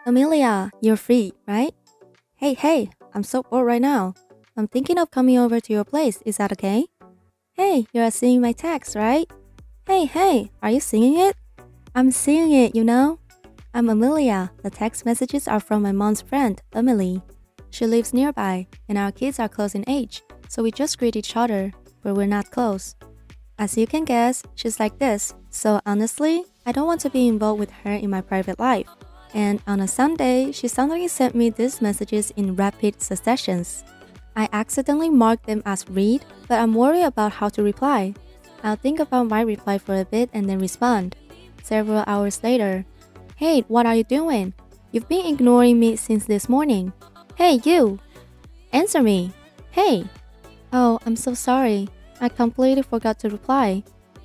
Amelia, you're free, right? Hey, I'm so bored right now. I'm thinking of coming over to your place. Is that okay? Hey, you're seeing my text, right? Hey, are you seeing it? I'm seeing it, you know? I'm Amelia. The text messages are from my mom's friend, Emily. She lives nearby, and our kids are close in age, so we just greet each other, but we're not close. As you can guess, she's like this, so honestly, I don't want to be involved with her in my private life. And on a Sunday, she suddenly sent me these messages in rapid successions. I accidentally marked them as read, but I'm worried about how to reply. I'll think about my reply for a bit and then respond. Several hours later, hey, what are you doing? You've been ignoring me since this morning. Hey, you! Answer me! Hey! Oh, I'm so sorry. I completely forgot to reply.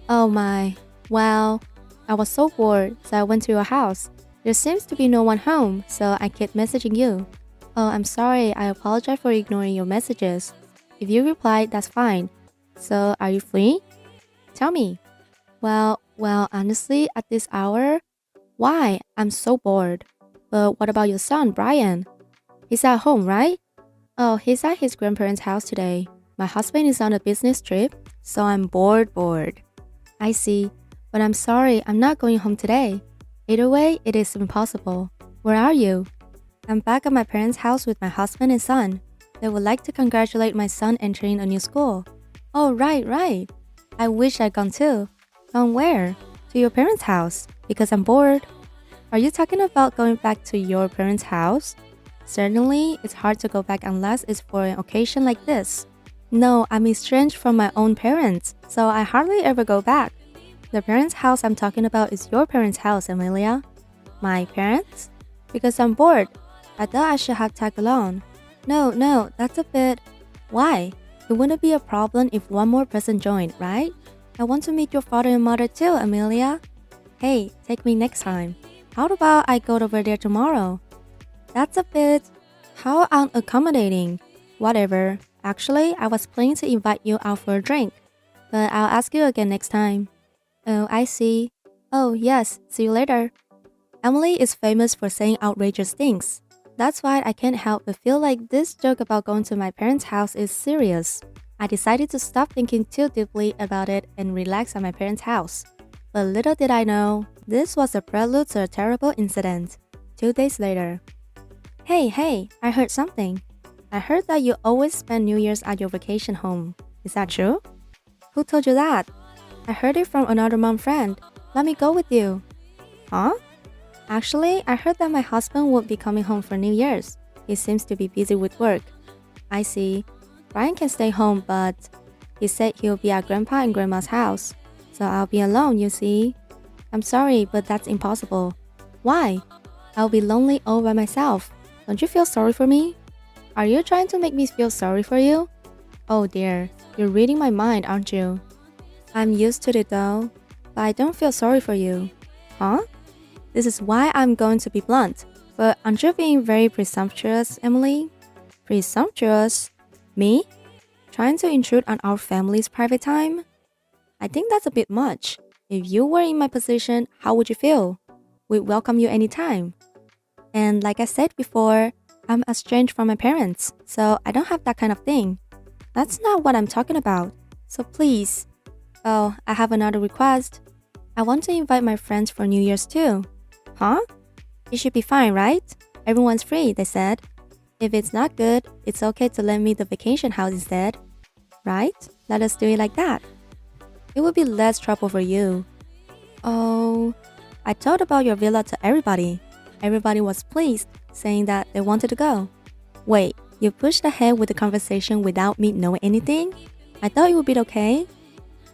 Oh my. Well, I was so bored, so I went to your house. There seems to be no one home, so I kept messaging you. Oh, I'm sorry. I apologize for ignoring your messages. If you replied, that's fine. So, are you free? Tell me. Well, honestly, at this hour, why? I'm so bored. But what about your son, Brian? He's at home, right? Oh, he's at his grandparents' house today. My husband is on a business trip, so I'm bored. I see. But I'm sorry, I'm not going home today. Either way, it is impossible. Where are you? I'm back at my parents' house with my husband and son. They would like to congratulate my son entering a new school. Oh, right. I wish I'd gone too. Gone where? To your parents' house. Because I'm bored. Are you talking about going back to your parents' house? Certainly, it's hard to go back unless it's for an occasion like this. No, I'm estranged from my own parents, so I hardly ever go back. The parents' house I'm talking about is your parents' house, Amelia. My parents? Because I'm bored. I thought I should have tagged along. No, that's a bit. Why? It wouldn't be a problem if one more person joined, right? I want to meet your father and mother too, Amelia. Hey, take me next time. How about I go over there tomorrow? That's a bit. How unaccommodating. Whatever. Actually, I was planning to invite you out for a drink, but I'll ask you again next time. Oh, I see. Oh, yes, see you later. Emily is famous for saying outrageous things. That's why I can't help but feel like this joke about going to my parents' house is serious. I decided to stop thinking too deeply about it and relax at my parents' house. But little did I know, this was a prelude to a terrible incident. 2 days later. Hey, I heard something. I heard that you always spend New Year's at your vacation home. Is that true? Who told you that? I heard it from another mom friend. Let me go with you. Huh? Actually, I heard that my husband would be coming home for New Year's. He seems to be busy with work. I see. Brian can stay home, but he said he'll be at Grandpa and Grandma's house. So I'll be alone, you see. I'm sorry, but that's impossible. Why? I'll be lonely all by myself. Don't you feel sorry for me? Are you trying to make me feel sorry for you? Oh dear, you're reading my mind, aren't you? I'm used to it though, but I don't feel sorry for you. Huh? This is why I'm going to be blunt. But aren't you being very presumptuous, Emily? Presumptuous? Me? Trying to intrude on our family's private time? I think that's a bit much. If you were in my position, how would you feel? We'd welcome you anytime. And like I said before, I'm estranged from my parents, so I don't have that kind of thing. That's not what I'm talking about. So please. Oh, I have another request. I want to invite my friends for New Year's too. Huh? It should be fine, right? Everyone's free, they said. If it's not good, it's okay to lend me the vacation house instead. Right? Let us do it like that. It would be less trouble for you. Oh, I told about your villa to everybody. Everybody was pleased, saying that they wanted to go. Wait, you pushed ahead with the conversation without me knowing anything? I thought it would be okay.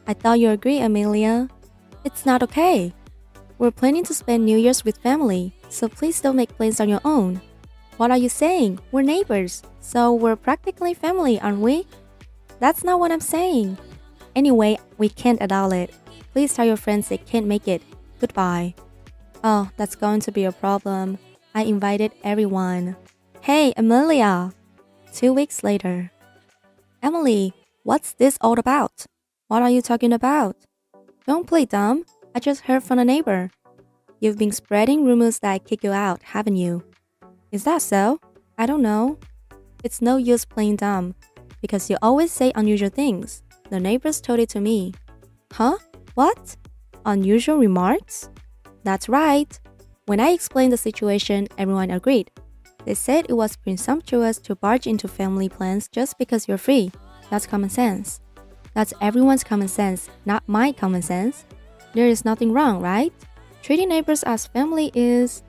I thought you agreed, Amelia. It's not okay. We're planning to spend New Year's with family, so please don't make plans on your own. What are you saying? We're neighbors, so we're practically family, aren't we? That's not what I'm saying. Anyway, we can't adult it. Please tell your friends they can't make it. Goodbye. Oh, that's going to be a problem. I invited everyone. Hey, Amelia! 2 weeks later. Emily, what's this all about? What are you talking about? Don't play dumb. I just heard from a neighbor. You've been spreading rumors that I kick you out, haven't you? Is that so? I don't know. It's no use playing dumb, because you always say unusual things. The neighbors told it to me. Huh? What? Unusual remarks? That's right. When I explained the situation, everyone agreed. They said it was presumptuous to barge into family plans just because you're free. That's common sense. That's everyone's common sense, not my common sense. There is nothing wrong, right? Treating neighbors as family is.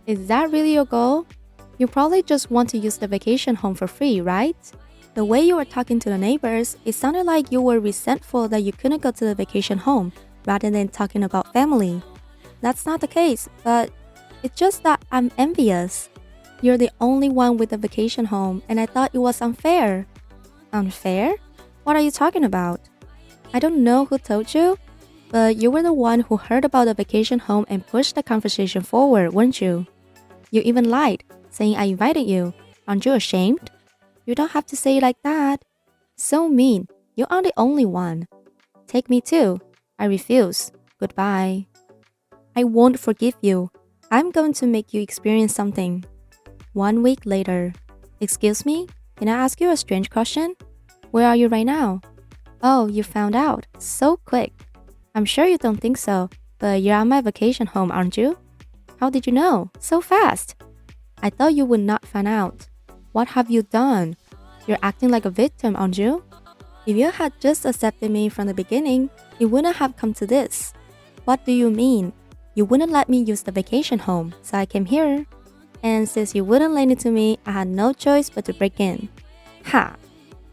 Is that really your goal? You probably just want to use the vacation home for free, right? The way you were talking to the neighbors, it sounded like you were resentful that you couldn't go to the vacation home rather than talking about family. That's not the case, but it's just that I'm envious. You're the only one with a vacation home, and I thought it was unfair. Unfair? What are you talking about? I don't know who told you, but you were the one who heard about the vacation home and pushed the conversation forward, weren't you? You even lied, saying I invited you. Aren't you ashamed? You don't have to say it like that. So mean. You aren't the only one. Take me too. I refuse. Goodbye. I won't forgive you. I'm going to make you experience something. 1 week later. Excuse me? Can I ask you a strange question? Where are you right now? Oh, you found out. So quick. I'm sure you don't think so, but you're at my vacation home, aren't you? How did you know? So fast. I thought you would not find out. What have you done? You're acting like a victim, aren't you? If you had just accepted me from the beginning, it wouldn't have come to this. What do you mean? You wouldn't let me use the vacation home, so I came here. And since you wouldn't lend it to me, I had no choice but to break in. Ha!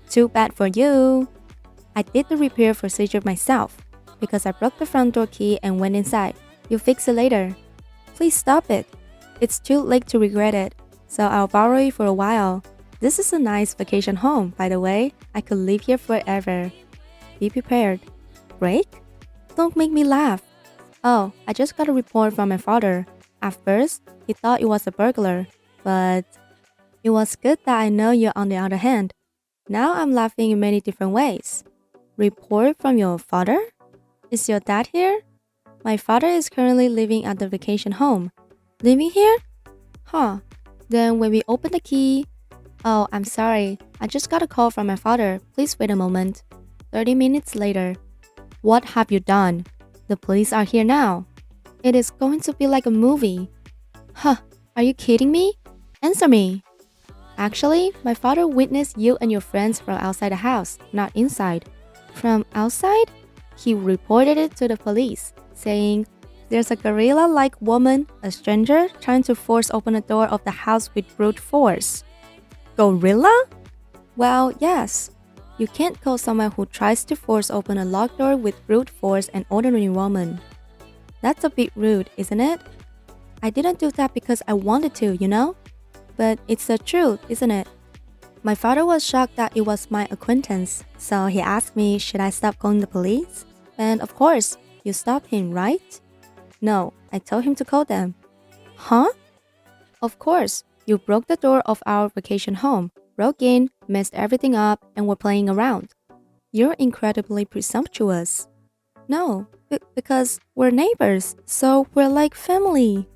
Too bad for you. I did the repair procedure myself because I broke the front door key and went inside. You'll fix it later. Please stop it. It's too late to regret it, so I'll borrow it for a while. This is a nice vacation home, by the way. I could live here forever. Be prepared. Break? Don't make me laugh. Oh, I just got a report from my father. At first, he thought it was a burglar, but it was good that I know you on the other hand. Now I'm laughing in many different ways. Report from your father? Is your dad here? My father is currently living at the vacation home. Living here? Huh. Then when we open the key... Oh, I'm sorry. I just got a call from my father. Please wait a moment. 30 minutes later. What have you done? The police are here now. It is going to be like a movie. Huh, are you kidding me? Answer me. Actually, my father witnessed you and your friends from outside the house, not inside. From outside? He reported it to the police, saying, there's a gorilla-like woman, a stranger, trying to force open the door of the house with brute force. Gorilla? Well, yes. You can't call someone who tries to force open a locked door with brute force an ordinary woman. That's a bit rude, isn't it? I didn't do that because I wanted to, you know? But it's the truth, isn't it? My father was shocked that it was my acquaintance, so he asked me, should I stop calling the police? And of course, you stopped him, right? No, I told him to call them. Huh? Of course, you broke the door of our vacation home, broke in, messed everything up, and were playing around. You're incredibly presumptuous. No, because we're neighbors, so we're like family.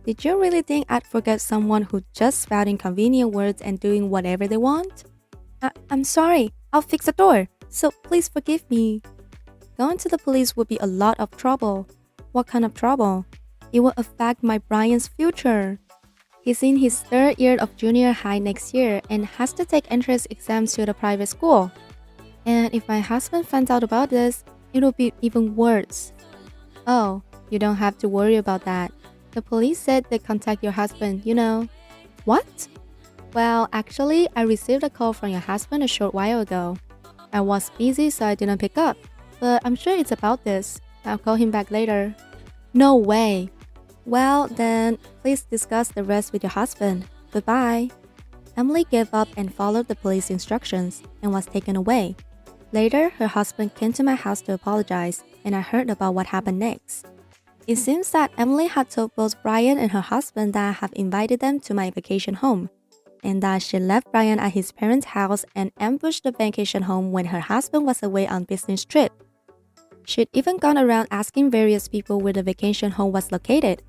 Did you really think I'd forget someone who just spouting convenient words and doing whatever they want? I'm sorry, I'll fix the door, so please forgive me. Going to the police would be a lot of trouble. What kind of trouble? It will affect my Brian's future. He's in his 3rd year of junior high next year and has to take entrance exams to the private school. And if my husband finds out about this, it'll be even worse. Oh, you don't have to worry about that. The police said they contact your husband, you know. What? Well, actually, I received a call from your husband a short while ago. I was busy, so I didn't pick up. But I'm sure it's about this. I'll call him back later. No way. Well, then, please discuss the rest with your husband. Goodbye. Emily gave up and followed the police instructions and was taken away. Later, her husband came to my house to apologize, and I heard about what happened next. It seems that Emily had told both Brian and her husband that I have invited them to my vacation home, and that she left Brian at his parents' house and ambushed the vacation home when her husband was away on business trip. She'd even gone around asking various people where the vacation home was located.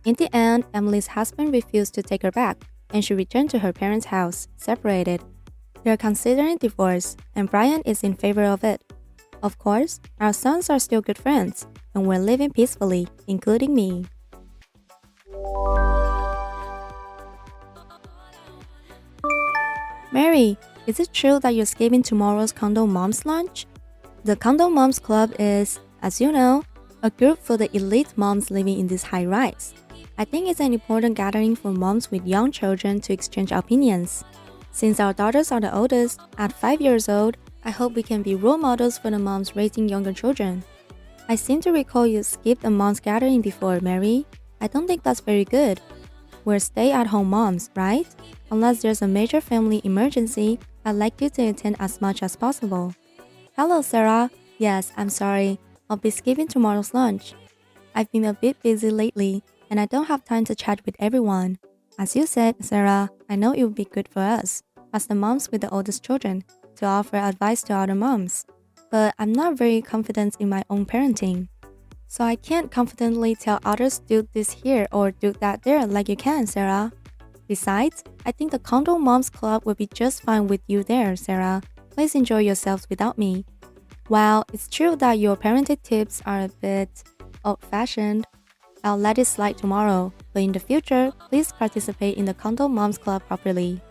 In the end, Emily's husband refused to take her back, and she returned to her parents' house, separated. They're considering divorce, and Brian is in favor of it. Of course, our sons are still good friends, and we're living peacefully, including me. Mary, is it true that you're skipping tomorrow's Condo Moms lunch? The Condo Moms Club is, as you know, a group for the elite moms living in this high rise. I think it's an important gathering for moms with young children to exchange opinions. Since our daughters are the oldest, at 5 years old, I hope we can be role models for the moms raising younger children. I seem to recall you skipped a mom's gathering before, Mary. I don't think that's very good. We're stay-at-home moms, right? Unless there's a major family emergency, I'd like you to attend as much as possible. Hello, Sarah. Yes, I'm sorry. I'll be skipping tomorrow's lunch. I've been a bit busy lately, and I don't have time to chat with everyone. As you said, Sarah, I know it would be good for us, as the moms with the oldest children, to offer advice to other moms. But I'm not very confident in my own parenting. So I can't confidently tell others do this here or do that there like you can, Sarah. Besides, I think the Condo Moms Club will be just fine with you there, Sarah. Please enjoy yourselves without me. While it's true that your parenting tips are a bit old-fashioned, I'll let it slide tomorrow, but in the future, please participate in the Condo Moms Club properly.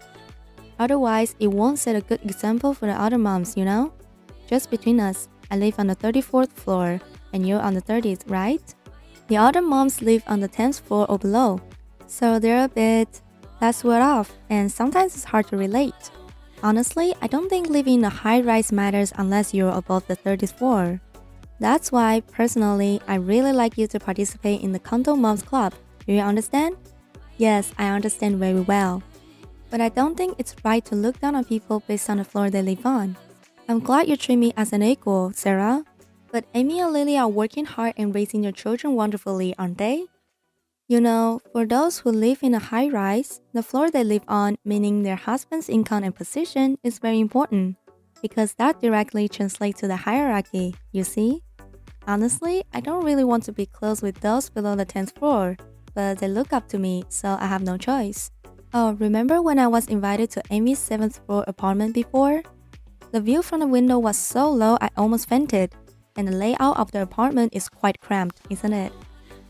Otherwise, it won't set a good example for the other moms, you know? Just between us, I live on the 34th floor, and you're on the 30th, right? The other moms live on the 10th floor or below, so they're a bit less well off, and sometimes it's hard to relate. Honestly, I don't think living in a high-rise matters unless you're above the 30th floor. That's why, personally, I really like you to participate in the Condo Moms Club. Do you understand? Yes, I understand very well. But I don't think it's right to look down on people based on the floor they live on. I'm glad you treat me as an equal, Sarah. But Amy and Lily are working hard and raising your children wonderfully, aren't they? You know, for those who live in a high rise, the floor they live on, meaning their husband's income and position, is very important. Because that directly translates to the hierarchy, you see? Honestly, I don't really want to be close with those below the 10th floor, but they look up to me, so I have no choice. Oh, remember when I was invited to Amy's 7th floor apartment before? The view from the window was so low I almost fainted, and the layout of the apartment is quite cramped, isn't it?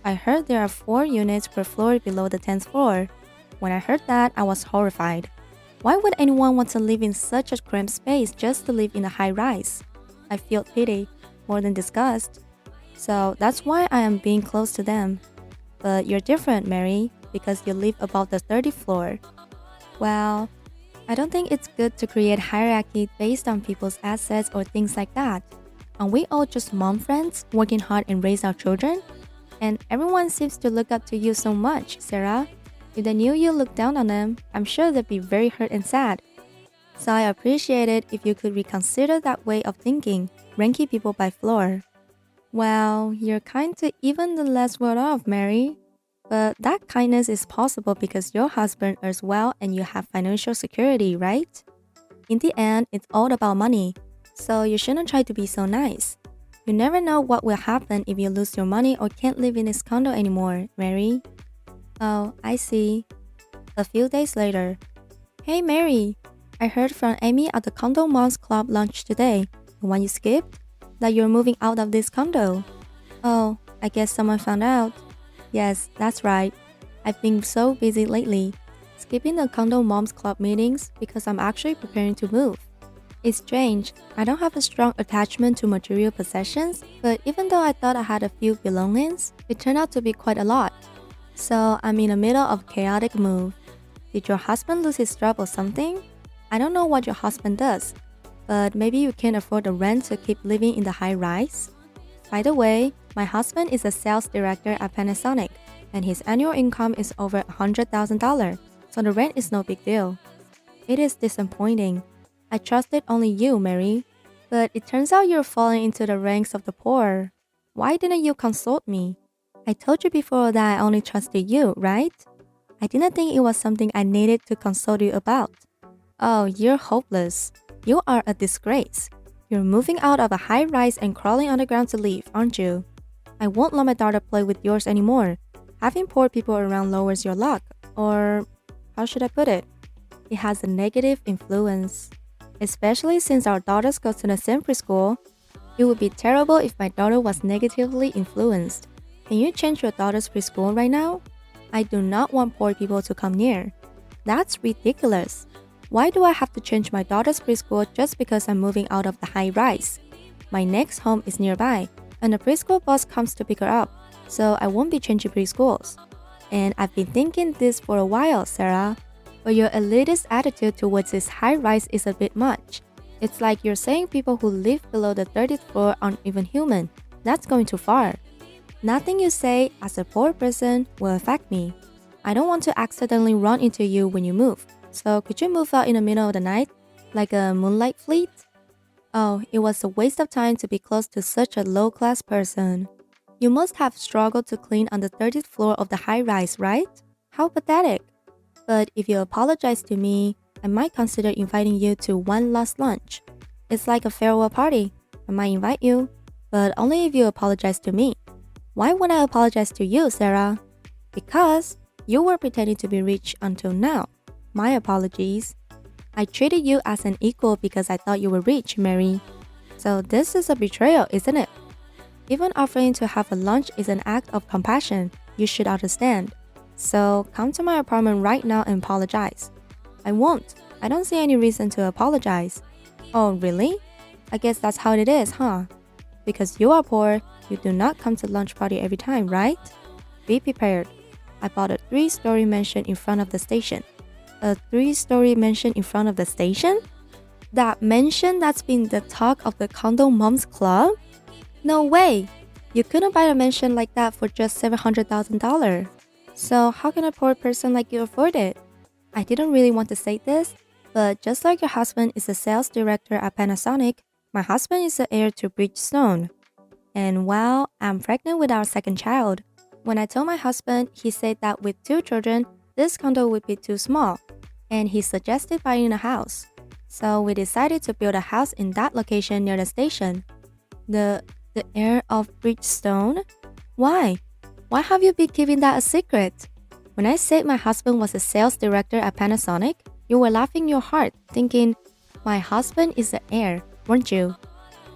I heard there are 4 units per floor below the 10th floor. When I heard that, I was horrified. Why would anyone want to live in such a cramped space just to live in a high rise? I felt pity, more than disgust. So that's why I am being close to them. But you're different, Mary, because you live above the 30th floor. Well, I don't think it's good to create hierarchy based on people's assets or things like that. Aren't we all just mom friends working hard and raise our children? And everyone seems to look up to you so much, Sarah. If they knew you looked down on them, I'm sure they'd be very hurt and sad. So I appreciate it if you could reconsider that way of thinking, ranking people by floor. Well, you're kind to even the less well off, Mary. But that kindness is possible because your husband earns well and you have financial security, right? In the end, it's all about money. So you shouldn't try to be so nice. You never know what will happen if you lose your money or can't live in this condo anymore, Mary. Oh, I see. A few days later. Hey, Mary. I heard from Amy at the Condo Moms Club lunch today, the one you skipped, that you're moving out of this condo. Oh, I guess someone found out. Yes, that's right. I've been so busy lately, skipping the Condo Moms Club meetings because I'm actually preparing to move. It's strange, I don't have a strong attachment to material possessions, but even though I thought I had a few belongings, it turned out to be quite a lot. So I'm in the middle of a chaotic move. Did your husband lose his job or something? I don't know what your husband does, but maybe you can't afford the rent to keep living in the high rise? By the way, my husband is a sales director at Panasonic, and his annual income is over $100,000, so the rent is no big deal. It is disappointing. I trusted only you, Mary, but it turns out you're falling into the ranks of the poor. Why didn't you consult me? I told you before that I only trusted you, right? I didn't think it was something I needed to consult you about. Oh, you're hopeless. You are a disgrace. You're moving out of a high rise and crawling on the ground to leave, aren't you? I won't let my daughter play with yours anymore. Having poor people around lowers your luck. Or how should I put it? It has a negative influence. Especially since our daughters go to the same preschool, it would be terrible if my daughter was negatively influenced. Can you change your daughter's preschool right now? I do not want poor people to come near. That's ridiculous. Why do I have to change my daughter's preschool just because I'm moving out of the high rise? My next home is nearby, and the preschool bus comes to pick her up, so I won't be changing preschools. And I've been thinking this for a while, Sarah. But your elitist attitude towards this high rise is a bit much. It's like you're saying people who live below the 30th floor aren't even human. That's going too far. Nothing you say as a poor person will affect me. I don't want to accidentally run into you when you move. So could you move out in the middle of the night? Like a moonlight fleet? Oh, it was a waste of time to be close to such a low-class person. You must have struggled to clean on the 30th floor of the high-rise, right? How pathetic. But if you apologize to me, I might consider inviting you to one last lunch. It's like a farewell party. I might invite you, but only if you apologize to me. Why would I apologize to you, Sarah? Because you were pretending to be rich until now. My apologies. I treated you as an equal because I thought you were rich, Mary. So this is a betrayal, isn't it? Even offering to have a lunch is an act of compassion. You should understand. So come to my apartment right now and apologize. I won't. I don't see any reason to apologize. Oh, really? I guess that's how it is, huh? Because you are poor, you do not come to lunch party every time, right? Be prepared. I bought a 3-story mansion in front of the station. A 3-story mansion in front of the station? That mansion that's been the talk of the Condo Moms Club? No way! You couldn't buy a mansion like that for just $700,000. So how can a poor person like you afford it? I didn't really want to say this, but just like your husband is a sales director at Panasonic, my husband is the heir to Bridgestone. And well, I'm pregnant with our second child. When I told my husband, he said that with 2 children, this condo would be too small, and he suggested buying a house. So we decided to build a house in that location near the station. The heir of Bridgestone? Why? Why have you been keeping that a secret? When I said my husband was a sales director at Panasonic, you were laughing your heart, thinking, my husband is the heir, weren't you?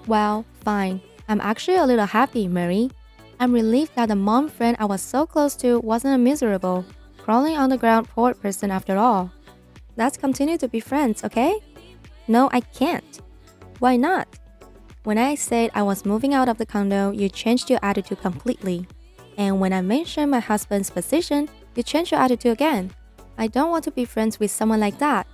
Well, fine. I'm actually a little happy, Mary. I'm relieved that the mom friend I was so close to wasn't a miserable, crawling on the ground poor person after all. Let's continue to be friends, okay? No, I can't. Why not? When I said I was moving out of the condo, you changed your attitude completely. And when I mentioned my husband's position, you changed your attitude again. I don't want to be friends with someone like that.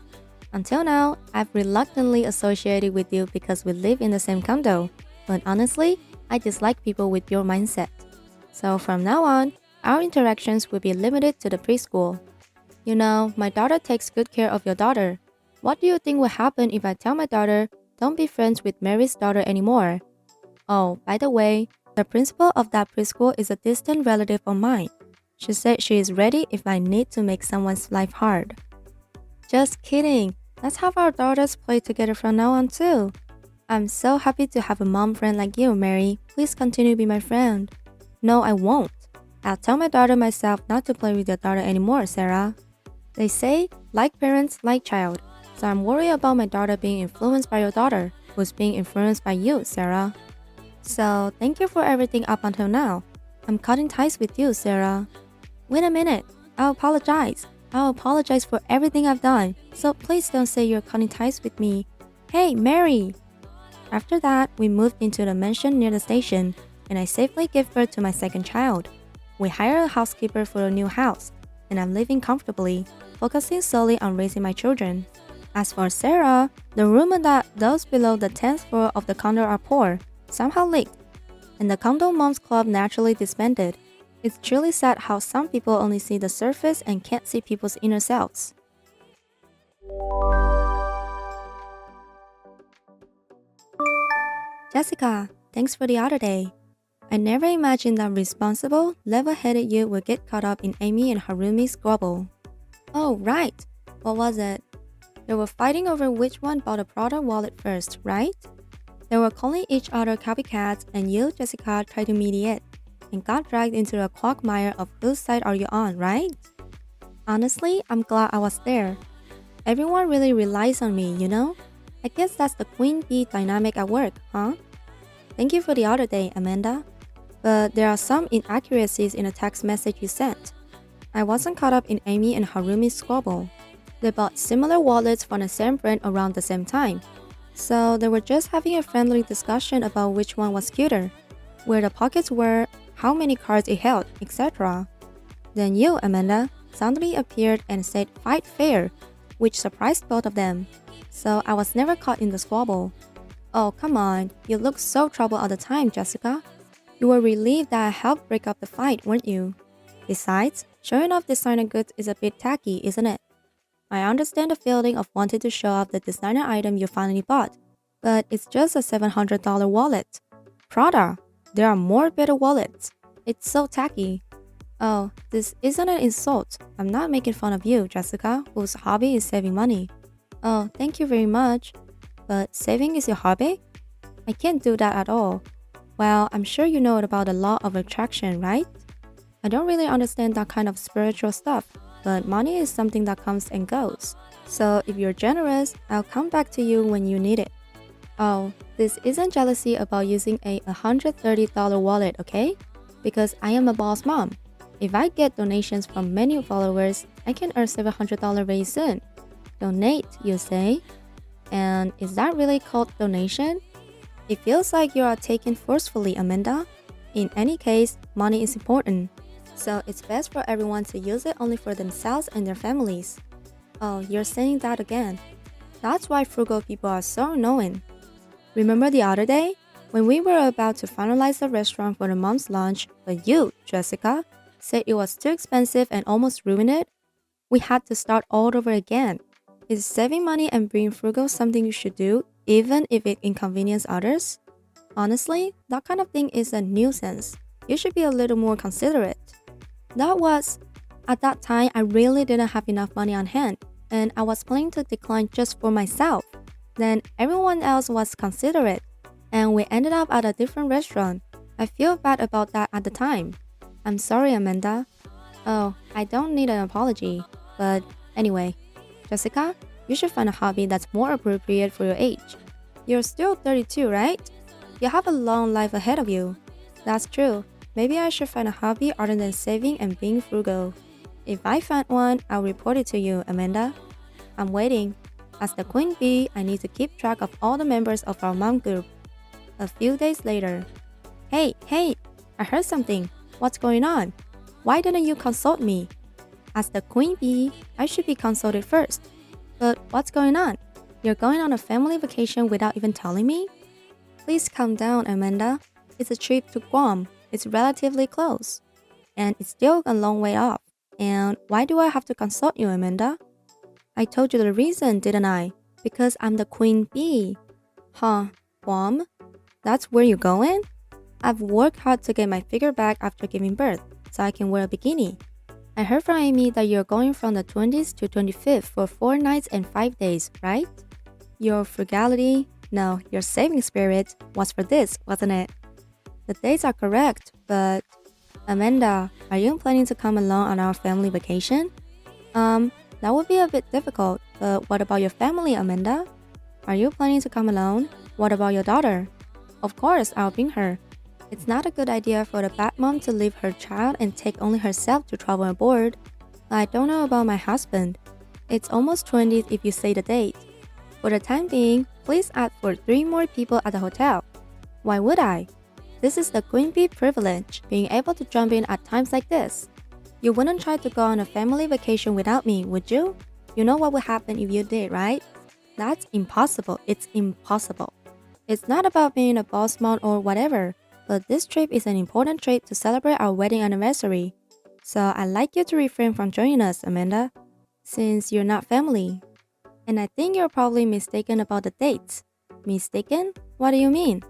Until now, I've reluctantly associated with you because we live in the same condo. But honestly, I dislike people with your mindset. So from now on, our interactions will be limited to the preschool. You know, my daughter takes good care of your daughter. What do you think will happen if I tell my daughter, don't be friends with Mary's daughter anymore? Oh, by the way, the principal of that preschool is a distant relative of mine. She said she is ready if I need to make someone's life hard. Just kidding. Let's have our daughters play together from now on too. I'm so happy to have a mom friend like you, Mary. Please continue to be my friend. No, I won't. I'll tell my daughter myself not to play with your daughter anymore, Sarah. They say, like parents, like child. So I'm worried about my daughter being influenced by your daughter, who's being influenced by you, Sarah. So, thank you for everything up until now. I'm cutting ties with you, Sarah. Wait a minute. I'll apologize. I'll apologize for everything I've done. So please don't say you're cutting ties with me. Hey, Mary! After that, we moved into the mansion near the station, and I safely gave birth to my second child. We hired a housekeeper for a new house, and I'm living comfortably, focusing solely on raising my children. As for Sarah, the rumor that those below the 10th floor of the condo are poor somehow leaked, and the Condo Moms Club naturally disbanded. It's truly sad how some people only see the surface and can't see people's inner selves. Jessica, thanks for the other day. I never imagined that responsible, level-headed you would get caught up in Amy and Harumi's squabble. Oh, right. What was it? They were fighting over which one bought a Prada wallet first, right? They were calling each other copycats, and you, Jessica, tried to mediate and got dragged into a quagmire of whose side are you on, right? Honestly, I'm glad I was there. Everyone really relies on me, you know? I guess that's the queen bee dynamic at work, huh? Thank you for the other day, Amanda. But there are some inaccuracies in a text message you sent. I wasn't caught up in Amy and Harumi's squabble. They bought similar wallets from the same brand around the same time. So they were just having a friendly discussion about which one was cuter, where the pockets were, how many cards it held, etc. Then you, Amanda, suddenly appeared and said fight fair, which surprised both of them. So I was never caught in the squabble. Oh, come on, you looked so troubled all the time, Jessica. You were relieved that I helped break up the fight, weren't you? Besides, showing off designer goods is a bit tacky, isn't it? I understand the feeling of wanting to show off the designer item you finally bought, but it's just a $700 wallet. Prada, there are more better wallets. It's so tacky. Oh, this isn't an insult. I'm not making fun of you, Jessica, whose hobby is saving money. Oh, thank you very much. But saving is your hobby? I can't do that at all. Well, I'm sure you know about the law of attraction, right? I don't really understand that kind of spiritual stuff, but money is something that comes and goes. So if you're generous, I'll come back to you when you need it. Oh, this isn't jealousy about using a $130 wallet, okay? Because I am a boss mom. If I get donations from many followers, I can earn $700 very soon. Donate, you say? And is that really called donation? It feels like you are taken forcefully, Amanda. In any case, money is important. So it's best for everyone to use it only for themselves and their families. Oh, you're saying that again. That's why frugal people are so annoying. Remember the other day? When we were about to finalize the restaurant for the mom's lunch, but you, Jessica, said it was too expensive and almost ruined it? We had to start all over again. Is saving money and being frugal something you should do, even if it inconveniences others? Honestly, that kind of thing is a nuisance. You should be a little more considerate. At that time, I really didn't have enough money on hand, and I was planning to decline just for myself. Then everyone else was considerate, and we ended up at a different restaurant. I feel bad about that at the time. I'm sorry, Amanda. Oh, I don't need an apology. But anyway, Jessica, you should find a hobby that's more appropriate for your age. You're still 32, right? You have a long life ahead of you. That's true. Maybe I should find a hobby other than saving and being frugal. If I find one, I'll report it to you, Amanda. I'm waiting. As the queen bee, I need to keep track of all the members of our mom group. A few days later. Hey, I heard something. What's going on? Why didn't you consult me? As the queen bee, I should be consulted first. But what's going on? You're going on a family vacation without even telling me? Please calm down, Amanda. It's a trip to Guam. It's relatively close. And it's still a long way off. And why do I have to consult you, Amanda? I told you the reason, didn't I? Because I'm the queen bee. Huh, Guam? That's where you're going? I've worked hard to get my figure back after giving birth, so I can wear a bikini. I heard from Amy that you're going from the 20th to 25th for 4 nights and 5 days, right? Your frugality, no, your saving spirit was for this, wasn't it? The dates are correct, but Amanda, are you planning to come along on our family vacation? That would be a bit difficult, but what about your family, Amanda? Are you planning to come alone? What about your daughter? Of course, I'll bring her. It's not a good idea for the bad mom to leave her child and take only herself to travel aboard. I don't know about my husband. It's almost 20th if you say the date. For the time being, please add for 3 more people at the hotel. Why would I? This is the queen bee privilege, being able to jump in at times like this. You wouldn't try to go on a family vacation without me, would you? You know what would happen if you did, right? That's impossible. It's impossible. It's not about being a boss mom or whatever, but this trip is an important trip to celebrate our wedding anniversary. So I'd like you to refrain from joining us, Amanda, since you're not family. And I think you're probably mistaken about the dates. Mistaken? What do you mean?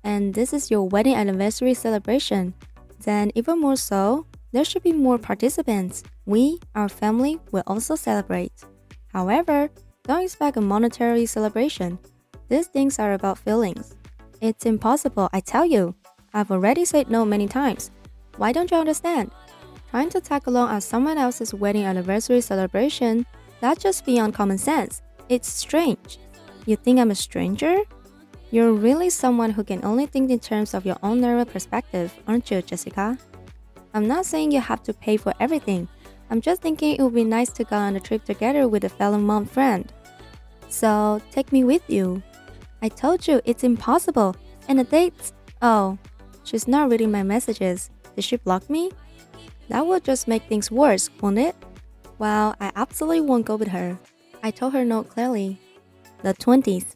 And this is your wedding anniversary celebration. Then even more so, there should be more participants. We, our family, will also celebrate. However, don't expect a monetary celebration. These things are about feelings. It's impossible, I tell you. I've already said no many times. Why don't you understand? Trying to tag along at someone else's wedding anniversary celebration, that's just beyond common sense. It's strange. You think I'm a stranger? You're really someone who can only think in terms of your own narrow perspective, aren't you, Jessica? I'm not saying you have to pay for everything. I'm just thinking it would be nice to go on a trip together with a fellow mom friend. So, take me with you. I told you it's impossible. And the dates? Oh, she's not reading my messages. Did she block me? That would just make things worse, won't it? Well, I absolutely won't go with her. I told her no clearly. The 20th.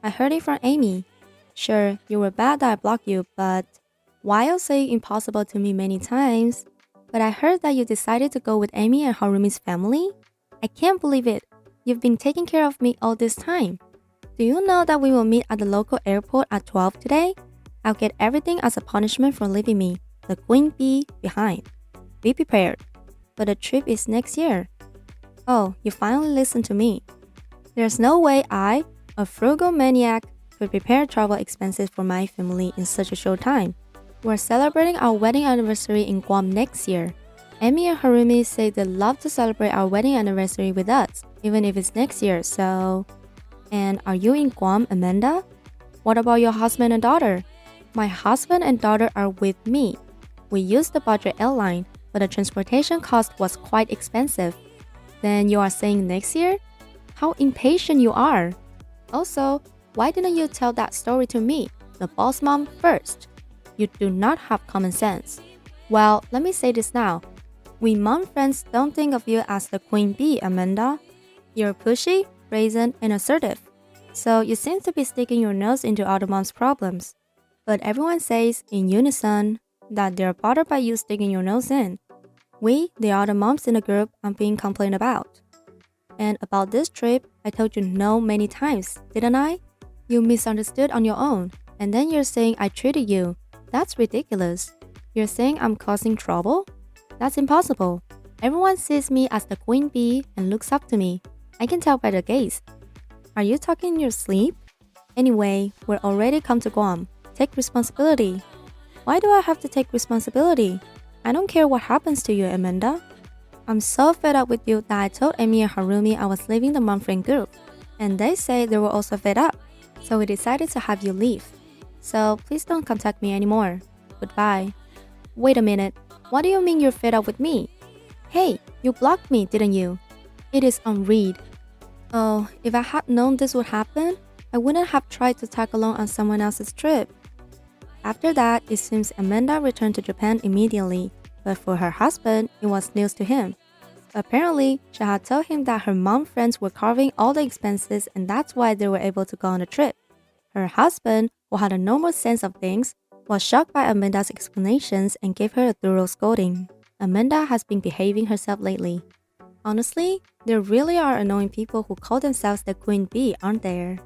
I heard it from Amy. Sure, you were bad that I blocked you, but while saying impossible to me many times, but I heard that you decided to go with Amy and Harumi's family? I can't believe it. You've been taking care of me all this time. Do you know that we will meet at the local airport at 12 today? I'll get everything as a punishment for leaving me, the queen bee, behind. Be prepared. But the trip is next year. Oh, you finally listened to me. There's no way I, a frugal maniac, could prepare travel expenses for my family in such a short time. We're celebrating our wedding anniversary in Guam next year. Amy and Harumi say they'd love to celebrate our wedding anniversary with us, even if it's next year, so... And are you in Guam, Amanda? What about your husband and daughter? My husband and daughter are with me. We used the budget airline, but the transportation cost was quite expensive. Then you are saying next year? How impatient you are! Also, why didn't you tell that story to me, the boss mom, first? You do not have common sense. Well, let me say this now. We mom friends don't think of you as the queen bee, Amanda. You're pushy, brazen, and assertive. So you seem to be sticking your nose into other moms' problems. But everyone says, in unison, that they're bothered by you sticking your nose in. We, the other moms in the group, are being complained about. And about this trip, I told you no many times, didn't I? You misunderstood on your own, and then you're saying I treated you. That's ridiculous. You're saying I'm causing trouble? That's impossible. Everyone sees me as the queen bee and looks up to me. I can tell by the gaze. Are you talking in your sleep? Anyway, we're already come to Guam. Take responsibility. Why do I have to take responsibility? I don't care what happens to you, Amanda. I'm so fed up with you that I told Amy and Harumi I was leaving the mom friend group. And they say they were also fed up. So we decided to have you leave. So please don't contact me anymore. Goodbye. Wait a minute. What do you mean you're fed up with me? Hey, you blocked me, didn't you? It is unread. Oh, if I had known this would happen, I wouldn't have tried to tag along on someone else's trip. After that, it seems Amanda returned to Japan immediately, but for her husband, it was news to him. Apparently, she had told him that her mom friends were covering all the expenses and that's why they were able to go on the trip. Her husband, who had a normal sense of things, was shocked by Amanda's explanations and gave her a thorough scolding. Amanda has been behaving herself lately. Honestly, there really are annoying people who call themselves the queen bee, aren't there?